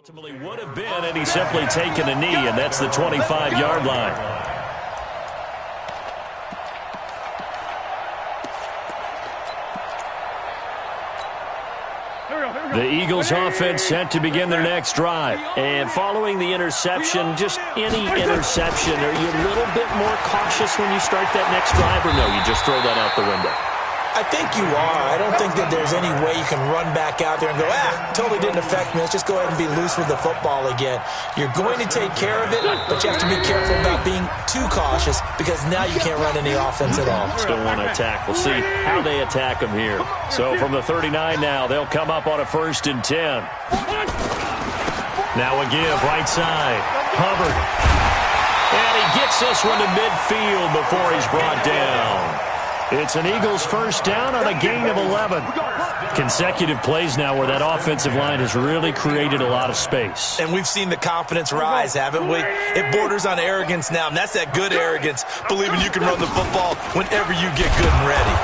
Ultimately would have been, and he's simply taken a knee, and that's the 25-yard line. The Eagles offense set to begin their next drive. And following the interception, just any interception, are you a little bit more cautious when you start that next drive, or no, you just throw that out the window? I think you are. I don't think that there's any way you can run back out there and go, totally didn't affect me. Let's just go ahead and be loose with the football again. You're going to take care of it, but you have to be careful about being too cautious because now you can't run any offense at all. Still want to attack. We'll see how they attack them here. So from the 39 now, they'll come up on a 1st and 10. Now a give, right side. Hubbard. And he gets this one to midfield before he's brought down. It's an Eagles first down on a gain of 11. Consecutive plays now where that offensive line has really created a lot of space. And we've seen the confidence rise, haven't we? It borders on arrogance now, and that's that good arrogance, believing you can run the football whenever you get good and ready.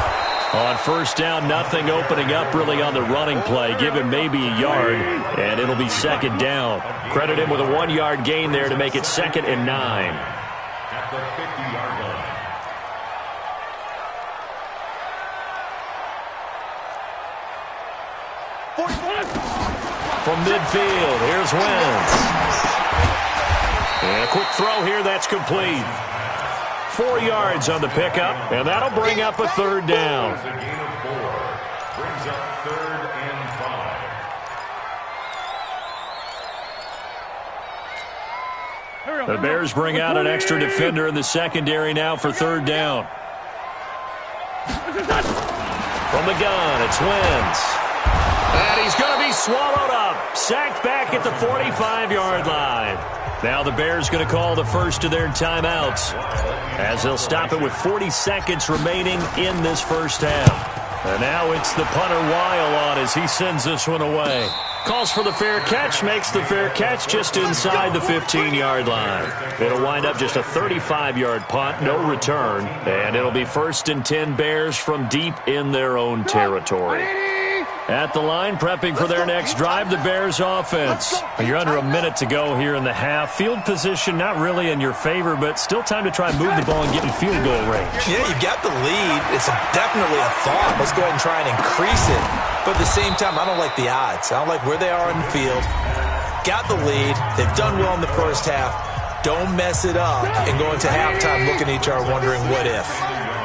On first down, nothing opening up really on the running play. Give him maybe a yard, and it'll be 2nd down. Credit him with a 1-yard gain there to make it 2nd and 9. At the 50-yard line. From midfield, here's Wentz. And a quick throw here, that's complete. 4 yards on the pickup, and that'll bring up a 3rd down. A gain of 4. Brings up 3rd and 5. The Bears bring out an extra defender in the secondary now for 3rd down. From the gun, it's Wentz. And he's going to be swallowed up. Sacked back at the 45-yard line. Now the Bears going to call the first of their timeouts, as they'll stop it with 40 seconds remaining in this first half. And now it's the punter Weil on as he sends this one away. Calls for the fair catch, makes the fair catch just inside the 15-yard line. It'll wind up just a 35-yard punt, no return, and it'll be 1st and 10 Bears from deep in their own territory. At the line, prepping for their next drive, the Bears offense. You're under a minute to go here in the half. Field position not really in your favor, but still time to try and move the ball and get in field goal range. Yeah, you've got the lead. It's definitely a thought. Let's go ahead and try and increase it. But at the same time, I don't like the odds. I don't like where they are in the field. Got the lead. They've done well in the first half. Don't mess it up and go into halftime looking at each other wondering what if.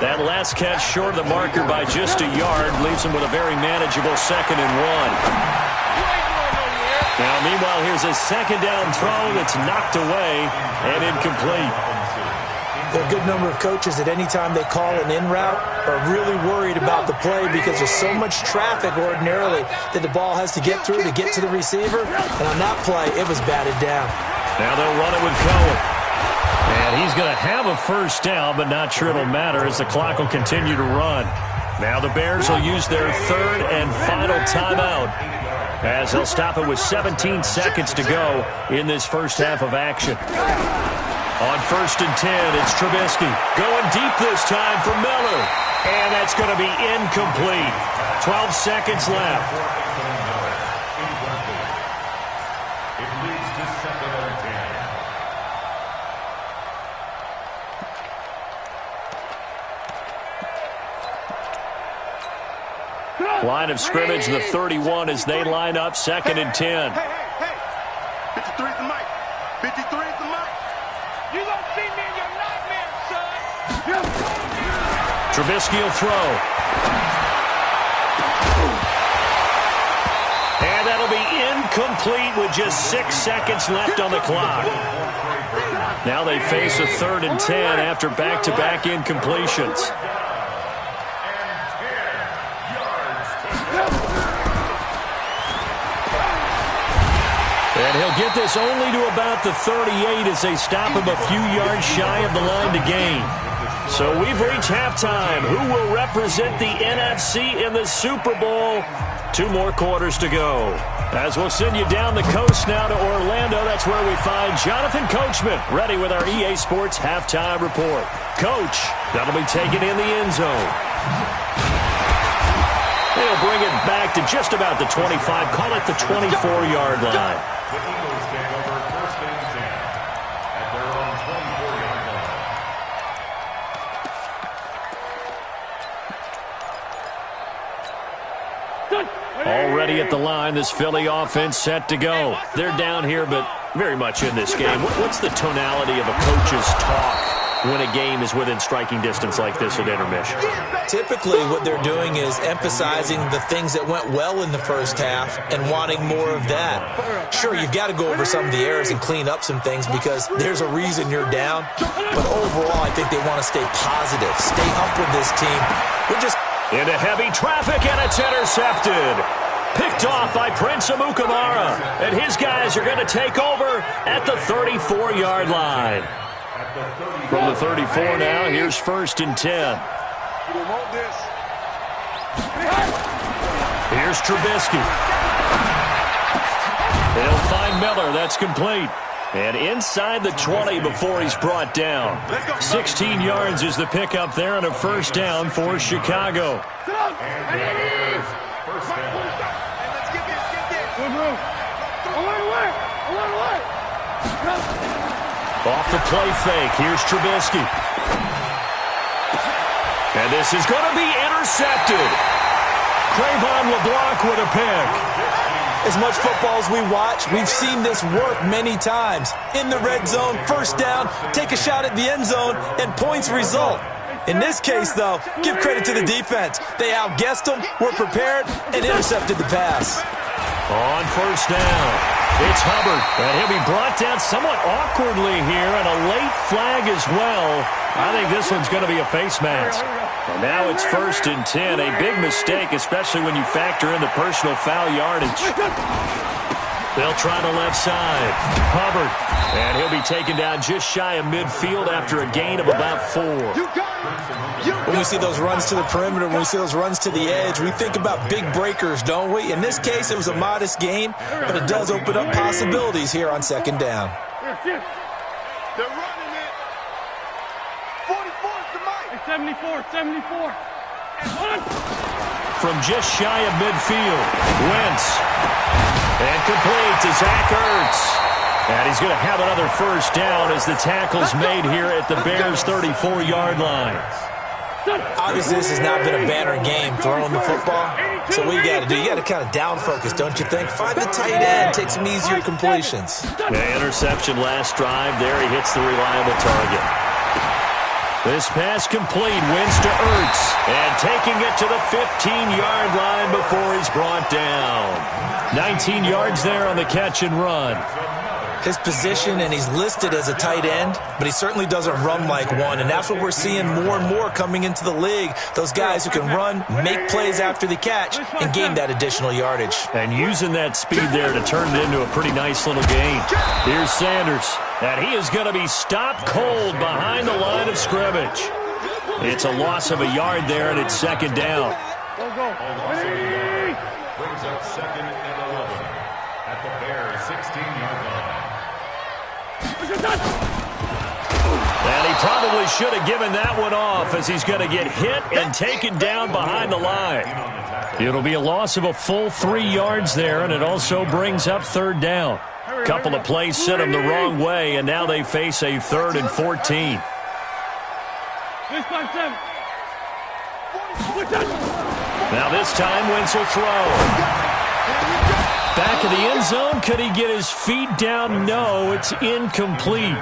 That last catch short of the marker by just a yard leaves him with a very manageable 2nd and 1. Now, meanwhile, here's a 2nd down throw that's knocked away and incomplete. There are a good number of coaches that any time they call an in route are really worried about the play because there's so much traffic ordinarily that the ball has to get through to get to the receiver. And on that play, it was batted down. Now they'll run it with Cohen. And he's going to have a first down, but not sure it'll matter as the clock will continue to run. Now the Bears will use their 3rd and final timeout as they'll stop it with 17 seconds to go in this first half of action. On 1st and 10, it's Trubisky. Going deep this time for Miller. And that's going to be incomplete. 12 seconds left. It leads to 2nd and 10. Line of scrimmage, the 31 as they line up 2nd and 10. Hey. 53's the mic. 53's the mic. You don't see me in your nightmares, son. Trubisky will throw. And that'll be incomplete with just 6 seconds left on the clock. Now they face a 3rd and 10 after back-to-back incompletions. And he'll get this only to about the 38 as they stop him a few yards shy of the line to gain. So we've reached halftime. Who will represent the NFC in the Super Bowl? 2 more quarters to go. As we'll send you down the coast now to Orlando, that's where we find Jonathan Coachman, ready with our EA Sports Halftime Report. Coach, that'll be taken in the end zone. They'll bring it back to just about the 25. Call it the 24-yard line. The Eagles take over 1st and 10 at their own 24-yard line. Already at the line, this Philly offense set to go. They're down here, but very much in this game. What's the tonality of a coach's talk when a game is within striking distance like this at intermission? Typically, what they're doing is emphasizing the things that went well in the first half and wanting more of that. Sure, you've got to go over some of the errors and clean up some things because there's a reason you're down. But overall, I think they want to stay positive, stay up with this team. We're just into heavy traffic, and it's intercepted. Picked off by Prince Amukamara. And his guys are going to take over at the 34-yard line. From the 34 now, here's 1st and 10. Here's Trubisky. They'll find Miller. That's complete. And inside the 20 before he's brought down. 16 yards is the pickup there and a 1st down for Chicago. Off the play fake, here's Trubisky. And this is going to be intercepted. Trayvon LeBlanc with a pick. As much football as we watch, we've seen this work many times. In the red zone, 1st down, take a shot at the end zone, and points result. In this case, though, give credit to the defense. They outguessed them, were prepared, and intercepted the pass. On 1st down, it's Hubbard, and he'll be brought down somewhat awkwardly here, and a late flag as well. I think this one's going to be a face mask. And now it's 1st and 10, a big mistake, especially when you factor in the personal foul yardage. They'll try the left side. Hubbard, and he'll be taken down just shy of midfield after a gain of about 4. When we see those runs to the perimeter, when we see those runs to the edge, we think about big breakers, don't we? In this case, it was a modest gain, but it does open up possibilities here on 2nd down. They're running it. 44 is the mic. 74. From just shy of midfield, Wentz. And complete to Zach Ertz. And he's going to have another 1st down as the tackle's made here at the Bears' 34-yard line. Obviously, this has not been a banner game throwing the football. So what you got to do, you got to kind of down focus, don't you think? Find the tight end, take some easier completions. Yeah, interception last drive. There he hits the reliable target. This pass complete, wins to Ertz. And taking it to the 15-yard line before he's brought down. 19 yards there on the catch and run. His position, and he's listed as a tight end, but he certainly doesn't run like one, and that's what we're seeing more and more coming into the league. Those guys who can run, make plays after the catch, and gain that additional yardage. And using that speed there to turn it into a pretty nice little gain. Here's Sanders, and he is going to be stopped cold behind the line of scrimmage. It's a loss of a yard there, and it's 2nd down. Brings up 2nd and 11 at the Bears' 16-yard line. And he probably should have given that one off as he's going to get hit and taken down behind the line. It'll be a loss of a full 3 yards there, and it also brings up 3rd down. A couple of plays sent them the wrong way, and now they face a 3rd and 14. Now this time, Wentz will throw. Back of the end zone, could he get his feet down? No, it's incomplete.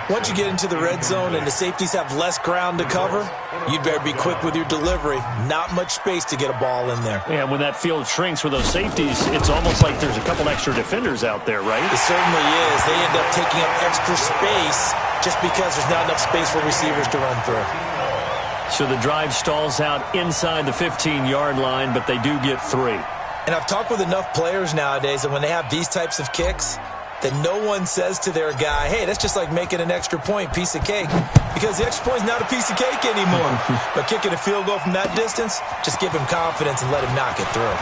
Once you get into the red zone and the safeties have less ground to cover, you'd better be quick with your delivery. Not much space to get a ball in there. Yeah, when that field shrinks with those safeties, it's almost like there's a couple extra defenders out there, right? It certainly is. They end up taking up extra space just because there's not enough space for receivers to run through. So the drive stalls out inside the 15-yard line, but they do get 3. And I've talked with enough players nowadays that when they have these types of kicks, that no one says to their guy, hey, that's just like making an extra point, piece of cake. Because the extra point is not a piece of cake anymore. But kicking a field goal from that distance, just give him confidence and let him knock it through.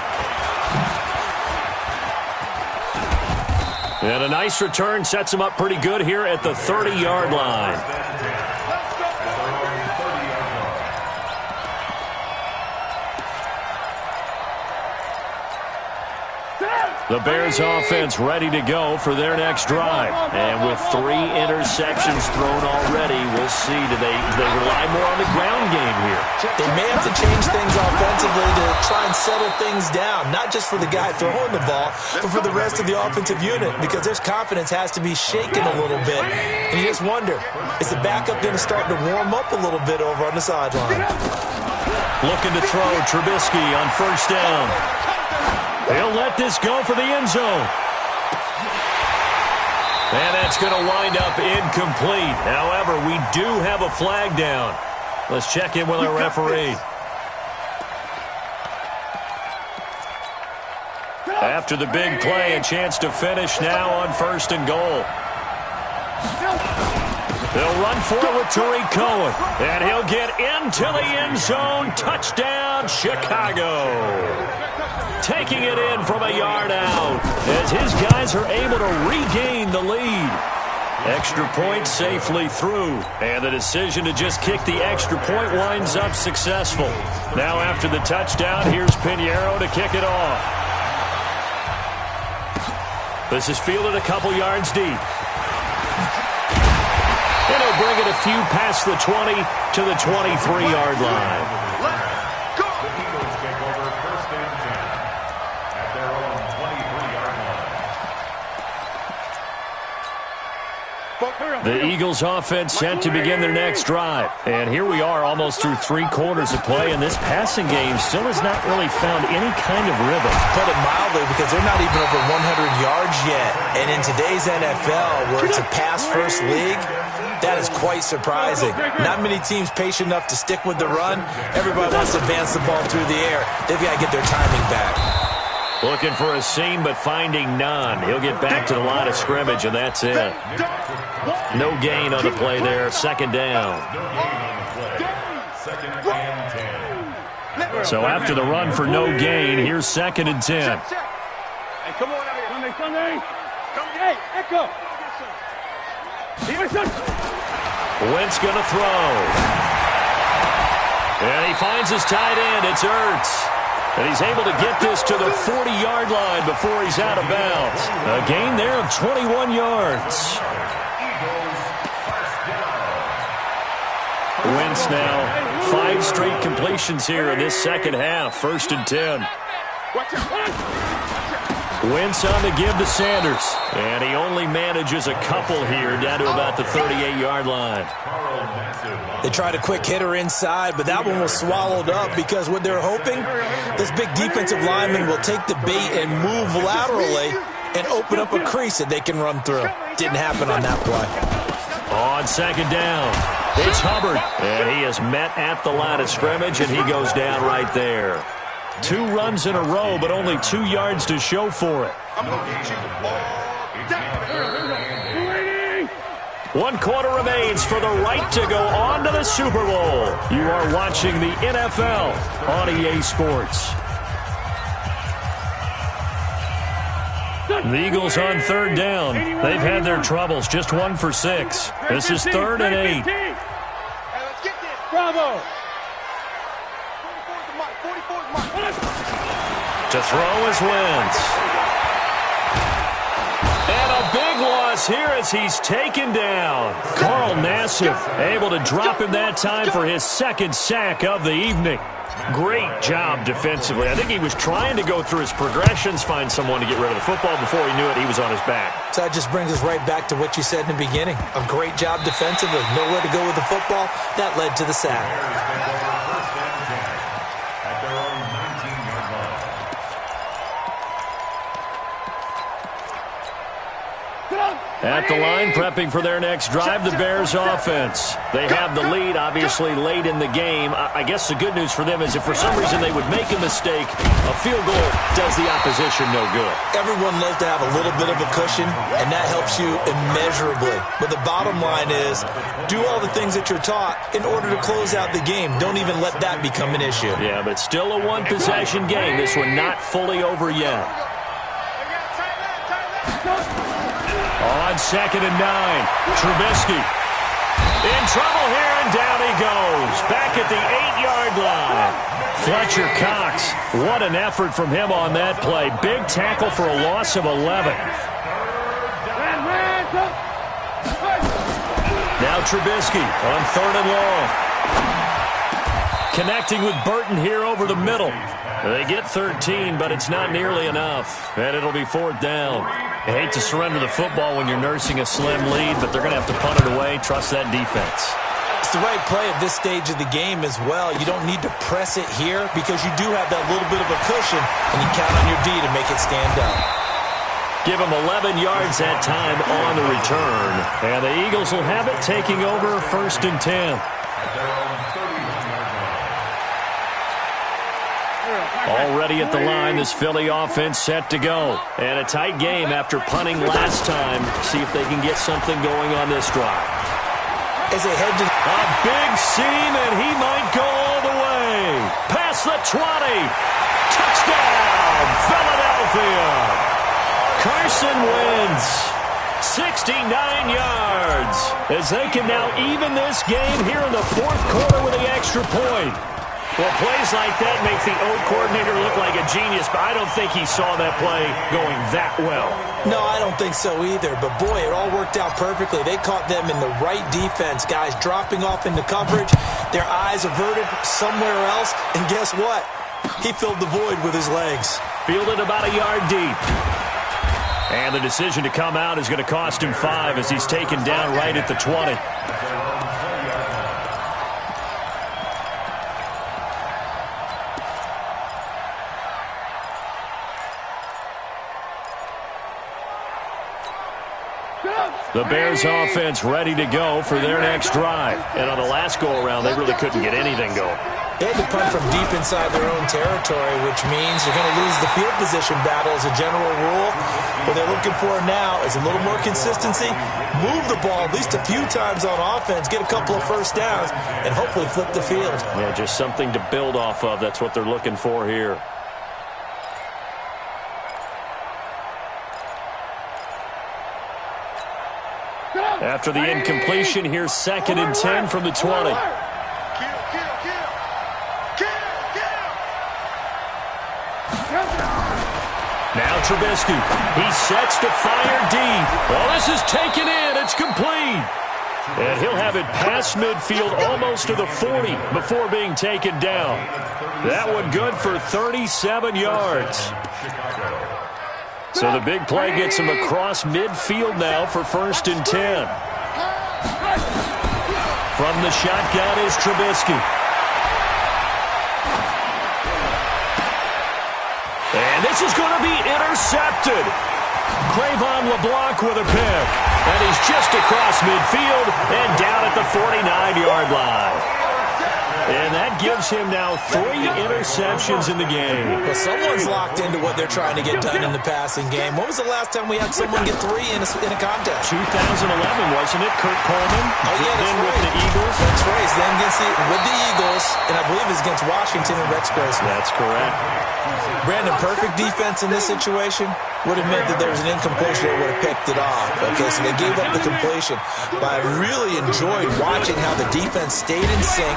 And a nice return sets him up pretty good here at the 30-yard line. The Bears offense ready to go for their next drive. And with 3 interceptions thrown already, we'll see. Do they rely more on the ground game here? They may have to change things offensively to try and settle things down, not just for the guy throwing the ball, but for the rest of the offensive unit, because their confidence has to be shaken a little bit. And you just wonder, is the backup going to start to warm up a little bit over on the sideline? Looking to throw Trubisky on first down. He'll let this go for the end zone. And that's going to wind up incomplete. However, we do have a flag down. Let's check in with our referee. After the big play, a chance to finish now on first and goal. They'll run forward to Tariq Cohen. And he'll get into the end zone. Touchdown, Chicago. Taking it in from a yard out as his guys are able to regain the lead. Extra point safely through. And the decision to just kick the extra point winds up successful. Now after the touchdown, here's Pinheiro to kick it off. This is fielded a couple yards deep. And he'll bring it a few past the 20 to the 23-yard line. The Eagles offense set to begin their next drive. And here we are almost through 3 quarters of play, and this passing game still has not really found any kind of rhythm. Put it mildly, because they're not even over 100 yards yet. And in today's NFL, where it's a pass-first league, that is quite surprising. Not many teams patient enough to stick with the run. Everybody wants to advance the ball through the air. They've got to get their timing back. Looking for a seam, but finding none. He'll get back to the line of scrimmage, and that's it. No gain on the play there. Second down. So after the run for no gain, here's 2nd and 10. Hey, come on out here. Sunday. Hey, Echo. Wentz going to throw. And he finds his tight end. It's Ertz. And he's able to get this to the 40-yard line before he's out of bounds. A gain there of 21 yards. Wentz now 5 straight completions here in this second half. 1st and 10. Wentz on the give to Sanders. And he only manages a couple here down to about the 38-yard line. They tried a quick hitter inside, but that one was swallowed up because what they're hoping, this big defensive lineman will take the bait and move laterally and open up a crease that they can run through. Didn't happen on that play. On 2nd down, it's Hubbard. And he is met at the line of scrimmage, and he goes down right there. 2 runs in a row, but only 2 yards to show for it. 1 quarter remains for the right to go on to the Super Bowl. You are watching the NFL on EA Sports. The Eagles on 3rd down. They've had their troubles. Just 1 for 6. This is 3rd and 8. Hey, let's get this. Bravo. To throw is Wentz. And a big loss here as he's taken down. Carl Nassib able to drop him that time for his 2nd sack of the evening. Great job defensively. I think he was trying to go through his progressions, find someone to get rid of the football. Before he knew it, he was on his back. So that just brings us right back to what you said in the beginning. A great job defensively. Nowhere to go with the football. That led to the sack. At the line, prepping for their next drive, the Bears offense. They have the lead, obviously, late in the game. I guess the good news for them is if for some reason they would make a mistake, a field goal does the opposition no good. Everyone loves to have a little bit of a cushion, and that helps you immeasurably. But the bottom line is, do all the things that you're taught in order to close out the game. Don't even let that become an issue. Yeah, but it's still a one-possession game. This one not fully over yet. On 2nd and 9, Trubisky in trouble here, and down he goes. Back at the 8-yard line. Fletcher Cox, what an effort from him on that play. Big tackle for a loss of 11. Now Trubisky on 3rd and long. Connecting with Burton here over the middle. They get 13, but it's not nearly enough. And it'll be 4th down. I hate to surrender the football when you're nursing a slim lead, but they're going to have to punt it away. Trust that defense. It's the right play at this stage of the game as well. You don't need to press it here because you do have that little bit of a cushion, and you count on your D to make it stand up. Give them 11 yards that time on the return. And the Eagles will have it taking over 1st and 10. Already at the line, this Philly offense set to go. And a tight game after punting last time. See if they can get something going on this drive. As they head to a big seam, and he might go all the way. Past the 20. Touchdown, Philadelphia. Carson wins 69 yards as they can now even this game here in the 4th quarter with the extra point. Well, plays like that make the O coordinator look like a genius, but I don't think he saw that play going that well. No, I don't think so either, but boy, it all worked out perfectly. They caught them in the right defense, guys dropping off into coverage, their eyes averted somewhere else, and guess what? He filled the void with his legs. Fielded about a yard deep. And the decision to come out is going to cost him 5 as he's taken down right at the 20. The Bears offense ready to go for their next drive. And on the last go-around, they really couldn't get anything going. They had to punt from deep inside their own territory, which means you're going to lose the field position battle as a general rule. What they're looking for now is a little more consistency, move the ball at least a few times on offense, get a couple of first downs, and hopefully flip the field. Yeah, just something to build off of. That's what they're looking for here. After the incompletion, here's 2nd and 10 from the 20. Now Trubisky. He sets to fire deep. Well, this is taken in. It's complete. And he'll have it past midfield almost to the 40 before being taken down. That one good for 37 yards. So the big play gets him across midfield now for 1st and 10. From the shotgun is Trubisky. And this is going to be intercepted. Cravon LeBlanc with a pick. And he's just across midfield and down at the 49-yard line. And that gives him now 3 interceptions in the game. Well, someone's locked into what they're trying to get done in the passing game. When was the last time we had someone get 3 in a contest? 2011, wasn't it? Kurt Coleman. Oh, yeah, that's then right. With the Eagles. That's right. Then with the Eagles, and I believe it's against Washington and Rex Grossman. That's correct. Brandon, perfect defense in this situation would have meant that there was an incompletion that would have picked it off. Okay, so they gave up the completion. But I really enjoyed watching how the defense stayed in sync,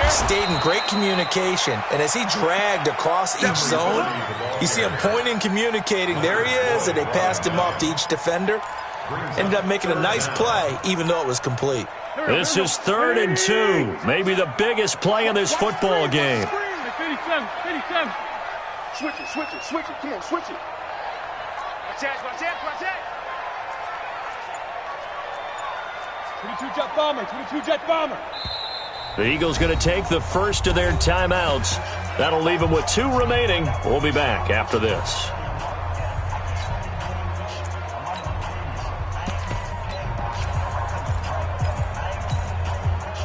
stayed in great communication, and as he dragged across each zone, you see him pointing, communicating. There he is, and they passed him off to each defender. Ended up making a nice play, even though it was complete. This is 3rd and 2. Maybe the biggest play in this football game. 57. Switch it. Come on, switch it. Watch out. 22 jet bomber. The Eagles going to take the first of their timeouts. That'll leave them with 2 remaining. We'll be back after this.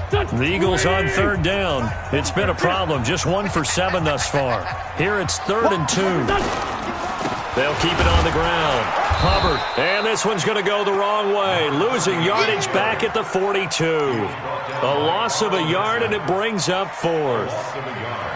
The Eagles on 3rd down. It's been a problem. Just 1 for 7 thus far. Here it's 3rd and 2. They'll keep it on the ground. Hubbard. And this one's going to go the wrong way. Losing yardage back at the 42. A loss of a yard, and it brings up 4th.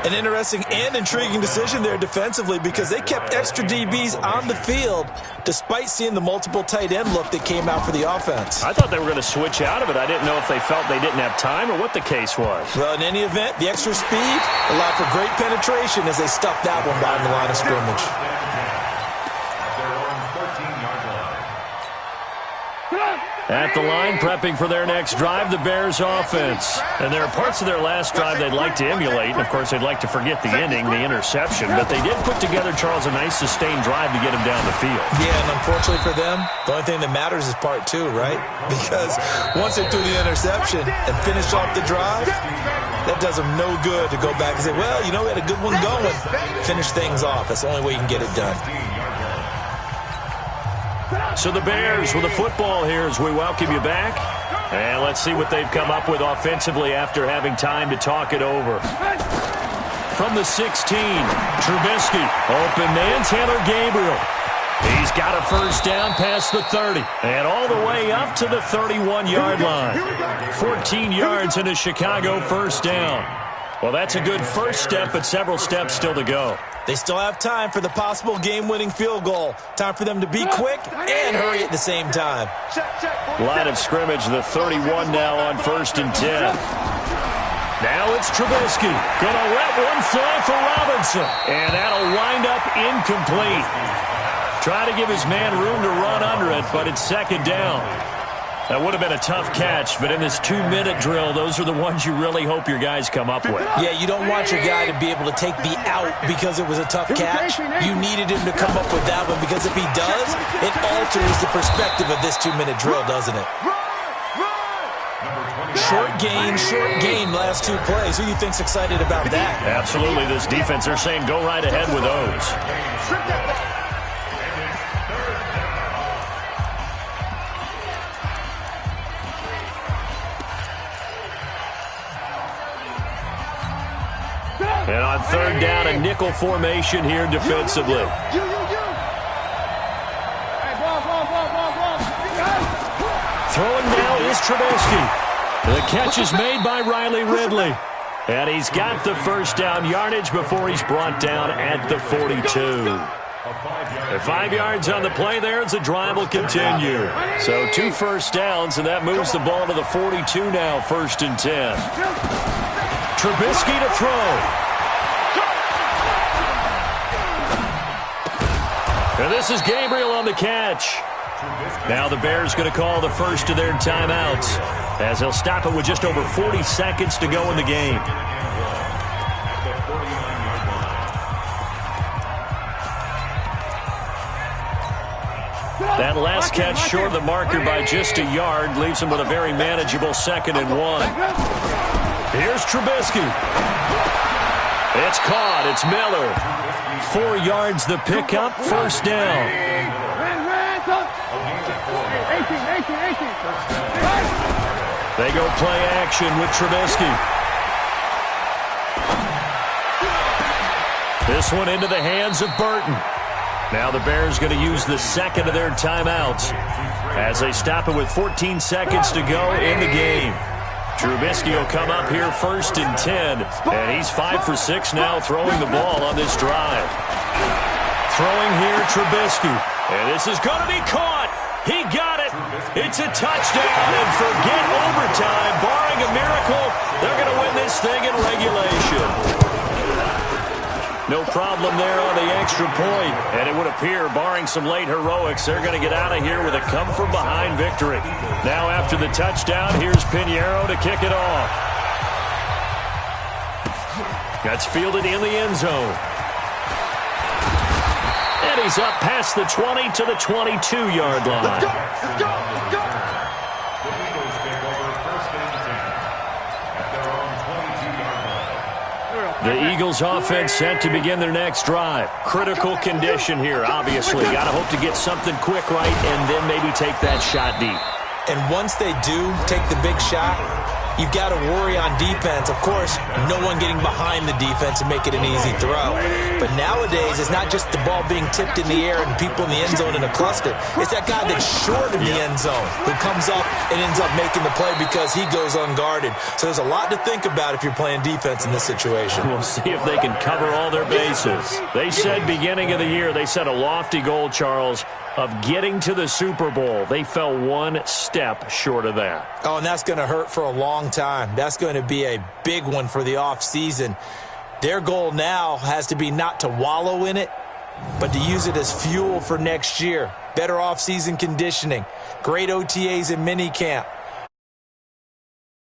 An interesting and intriguing decision there defensively because they kept extra DBs on the field despite seeing the multiple tight end look that came out for the offense. I thought they were going to switch out of it. I didn't know if they felt they didn't have time or what the case was. Well, in any event, the extra speed allowed for great penetration as they stuffed that one behind the line of scrimmage. At the line, prepping for their next drive, the Bears offense. And there are parts of their last drive they'd like to emulate. And, of course, they'd like to forget the inning, the interception. But they did put together, Charles, a nice sustained drive to get him down the field. Yeah, and unfortunately for them, the only thing that matters is part two, right? Because once they threw the interception and finished off the drive, that does them no good to go back and say, well, you know, we had a good one going. Finish things off. That's the only way you can get it done. So the Bears with the football here as we welcome you back. And let's see what they've come up with offensively after having time to talk it over. From the 16, Trubisky. Open man, Taylor Gabriel. He's got a first down past the 30. And all the way up to the 31-yard line. 14 yards in a Chicago first down. Well, that's a good first step, but several steps still to go. They still have time for the possible game-winning field goal. Time for them to be quick and hurry at the same time. Line of scrimmage, the 31 now on 1st and 10. Now it's Trubisky. Gonna let one fly for Robinson. And that'll wind up incomplete. Try to give his man room to run under it, but it's second down. That would have been a tough catch, but in this 2-minute drill, those are the ones you really hope your guys come up with. Yeah, you don't want your guy to be able to take the out because it was a tough catch. You needed him to come up with that one because if he does, it alters the perspective of this 2-minute drill, doesn't it? Short gain, last two plays. Who do you think's excited about that? Absolutely. This defense, they're saying go right ahead with those. And on 3rd down, a nickel formation here defensively. Throwing now is Trubisky. The catch is made by Riley Ridley. And he's got the first down yardage before he's brought down at the 42. And 5 yards on the play there as the drive will continue. So 2 first downs, and that moves the ball to the 42 now, 1st and 10. Trubisky to throw. And this is Gabriel on the catch. Now the Bears going to call the first of their timeouts as they'll stop it with just over 40 seconds to go in the game. That last catch short of the marker by just a yard leaves him with a very manageable 2nd and 1. Here's Trubisky. It's caught. It's Miller. 4 yards the pickup, first down. They go play action with Trubisky. This one into the hands of Burton. Now the Bears going to use the 2nd of their timeouts as they stop it with 14 seconds to go in the game. Trubisky will come up here 1st and 10, and he's 5 for 6 now throwing the ball on this drive. Throwing here, Trubisky, and this is going to be caught. He got it. It's a touchdown, and forget overtime. Barring a miracle, they're going to win this thing in regulation. No problem there on the extra point, and it would appear, barring some late heroics, they're going to get out of here with a come-from-behind victory. Now after the touchdown, here's Pinheiro to kick it off. That's fielded in the end zone. And he's up past the 20 to the 22-yard line. Let's go! Let's go! The Eagles take over 1st and 10 at their own 22-yard line. The Eagles offense set to begin their next drive. Critical condition here, obviously. Got to hope to get something quick right and then maybe take that shot deep. And once they do take the big shot, you've got to worry on defense. Of course, no one getting behind the defense and make it an easy throw. But nowadays, it's not just the ball being tipped in the air and people in the end zone in a cluster. It's that guy that's short of the end zone who comes up and ends up making the play because he goes unguarded. So there's a lot to think about if you're playing defense in this situation. We'll see if they can cover all their bases. They said beginning of the year, they set a lofty goal, Charles, of getting to the Super Bowl. They fell one step short of that. Oh, and that's going to hurt for a long time. That's going to be a big one for the offseason. Their goal now has to be not to wallow in it, but to use it as fuel for next year. Better offseason conditioning, great OTAs and minicamp.